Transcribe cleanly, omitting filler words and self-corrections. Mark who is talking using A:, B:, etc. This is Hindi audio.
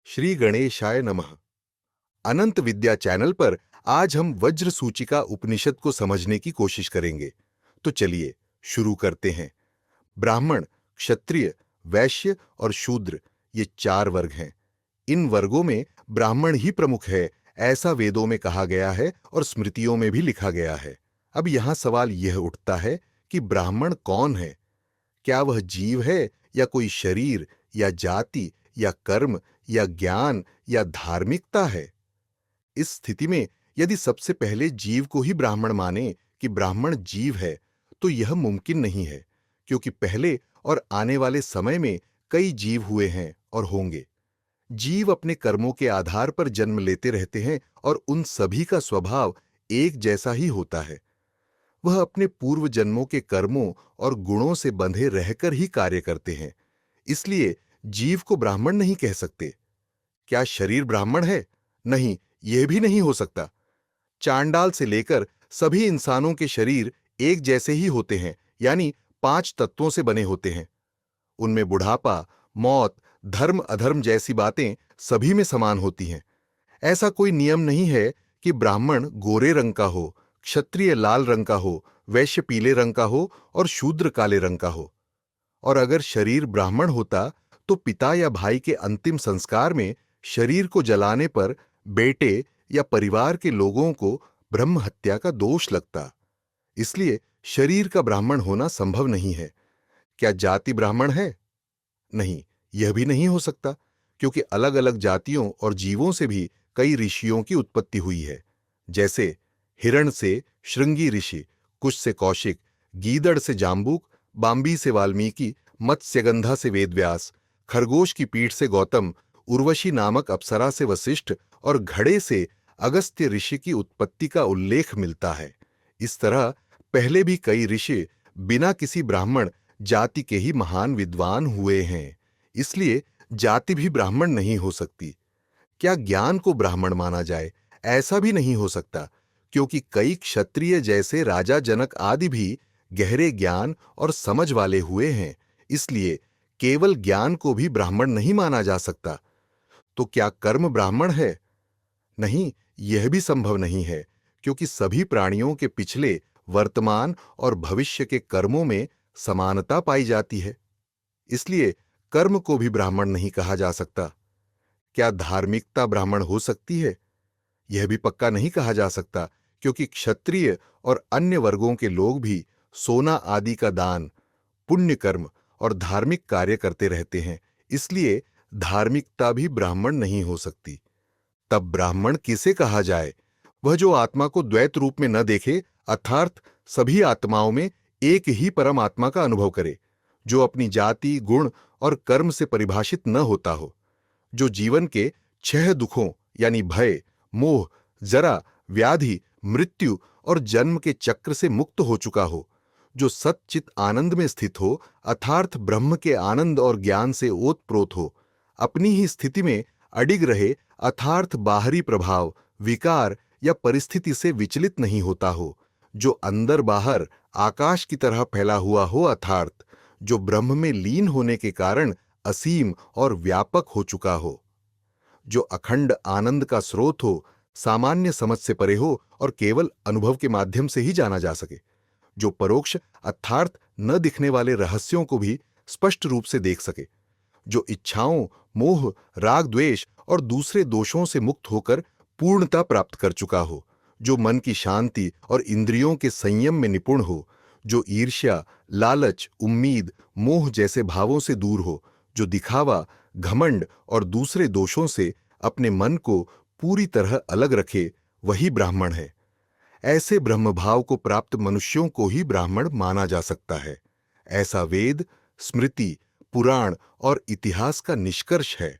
A: श्री गणेशाय नमः। अनंत विद्या चैनल पर आज हम वज्र सूचिका उपनिषद को समझने की कोशिश करेंगे। तो चलिए शुरू करते हैं। ब्राह्मण, क्षत्रिय, वैश्य और शूद्र ये 4 वर्ग हैं। इन वर्गों में ब्राह्मण ही प्रमुख है, ऐसा वेदों में कहा गया है और स्मृतियों में भी लिखा गया है। अब यहां सवाल यह उठता है कि ब्राह्मण कौन है? क्या वह जीव है या कोई शरीर या जाति या कर्म या ज्ञान या धार्मिकता है? इस स्थिति में यदि सबसे पहले जीव को ही ब्राह्मण माने कि ब्राह्मण जीव है, तो यह मुमकिन नहीं है, क्योंकि पहले और आने वाले समय में कई जीव हुए हैं और होंगे। जीव अपने कर्मों के आधार पर जन्म लेते रहते हैं और उन सभी का स्वभाव एक जैसा ही होता है। वह अपने पूर्व जन्मों के कर्मों और गुणों से बंधे रहकर ही कार्य करते हैं। इसलिए जीव को ब्राह्मण नहीं कह सकते। क्या शरीर ब्राह्मण है? नहीं, यह भी नहीं हो सकता। चांडाल से लेकर सभी इंसानों के शरीर एक जैसे ही होते हैं, यानी 5 तत्वों से बने होते हैं। उनमें बुढ़ापा, मौत, धर्म अधर्म जैसी बातें सभी में समान होती हैं। ऐसा कोई नियम नहीं है कि ब्राह्मण गोरे रंग का हो, क्षत्रिय लाल रंग का हो, वैश्य पीले रंग का हो और शूद्र काले रंग का हो। और अगर शरीर ब्राह्मण होता तो पिता या भाई के अंतिम संस्कार में शरीर को जलाने पर बेटे या परिवार के लोगों को ब्रह्म हत्या का दोष लगता। इसलिए शरीर का ब्राह्मण होना संभव नहीं है। क्या जाति ब्राह्मण है? नहीं, यह भी नहीं हो सकता, क्योंकि अलग अलग जातियों और जीवों से भी कई ऋषियों की उत्पत्ति हुई है। जैसे हिरण से श्रृंगी ऋषि, कुश से कौशिक, गीदड़ से जाम्बूक, बाम्बी से वाल्मीकि, मत्स्यगंधा से वेदव्यास, खरगोश की पीठ से गौतम, उर्वशी नामक अप्सरा से वशिष्ठ और घड़े से अगस्त्य ऋषि की उत्पत्ति का उल्लेख मिलता है। इस तरह पहले भी कई ऋषि बिना किसी ब्राह्मण जाति के ही महान विद्वान हुए हैं। इसलिए जाति भी ब्राह्मण नहीं हो सकती। क्या ज्ञान को ब्राह्मण माना जाए? ऐसा भी नहीं हो सकता, क्योंकि कई क्षत्रिय जैसे राजा जनक आदि भी गहरे ज्ञान और समझ वाले हुए हैं। इसलिए केवल ज्ञान को भी ब्राह्मण नहीं माना जा सकता। तो क्या कर्म ब्राह्मण है? नहीं, यह भी संभव नहीं है, क्योंकि सभी प्राणियों के पिछले, वर्तमान और भविष्य के कर्मों में समानता पाई जाती है। इसलिए कर्म को भी ब्राह्मण नहीं कहा जा सकता। क्या धार्मिकता ब्राह्मण हो सकती है? यह भी पक्का नहीं कहा जा सकता, क्योंकि क्षत्रिय और अन्य वर्गों के लोग भी सोना आदि का दान, पुण्य कर्म और धार्मिक कार्य करते रहते हैं। इसलिए धार्मिकता भी ब्राह्मण नहीं हो सकती। तब ब्राह्मण किसे कहा जाए? वह जो आत्मा को द्वैत रूप में न देखे, अर्थात सभी आत्माओं में एक ही परम आत्मा का अनुभव करे, जो अपनी जाति, गुण और कर्म से परिभाषित न होता हो, जो जीवन के 6 दुखों यानी भय, मोह, जरा, व्याधि, मृत्यु और जन्म के चक्र से मुक्त हो चुका हो, जो सच्चित आनंद में स्थित हो, अर्थात ब्रह्म के आनंद और ज्ञान से ओतप्रोत हो, अपनी ही स्थिति में अडिग रहे, अर्थात बाहरी प्रभाव, विकार या परिस्थिति से विचलित नहीं होता हो, जो अंदर बाहर आकाश की तरह फैला हुआ हो, अर्थात जो ब्रह्म में लीन होने के कारण असीम और व्यापक हो चुका हो, जो अखंड आनंद का स्रोत हो, सामान्य समझ से परे हो और केवल अनुभव के माध्यम से ही जाना जा सके, जो परोक्ष अर्थात न दिखने वाले रहस्यों को भी स्पष्ट रूप से देख सके, जो इच्छाओं, मोह, राग द्वेष और दूसरे दोषों से मुक्त होकर पूर्णता प्राप्त कर चुका हो, जो मन की शांति और इंद्रियों के संयम में निपुण हो, जो ईर्ष्या, लालच, उम्मीद, मोह जैसे भावों से दूर हो, जो दिखावा, घमंड और दूसरे दोषों से अपने मन को पूरी तरह अलग रखे, वही ब्राह्मण है। ऐसे ब्रह्मभाव को प्राप्त मनुष्यों को ही ब्राह्मण माना जा सकता है। ऐसा वेद, स्मृति, पुराण और इतिहास का निष्कर्ष है।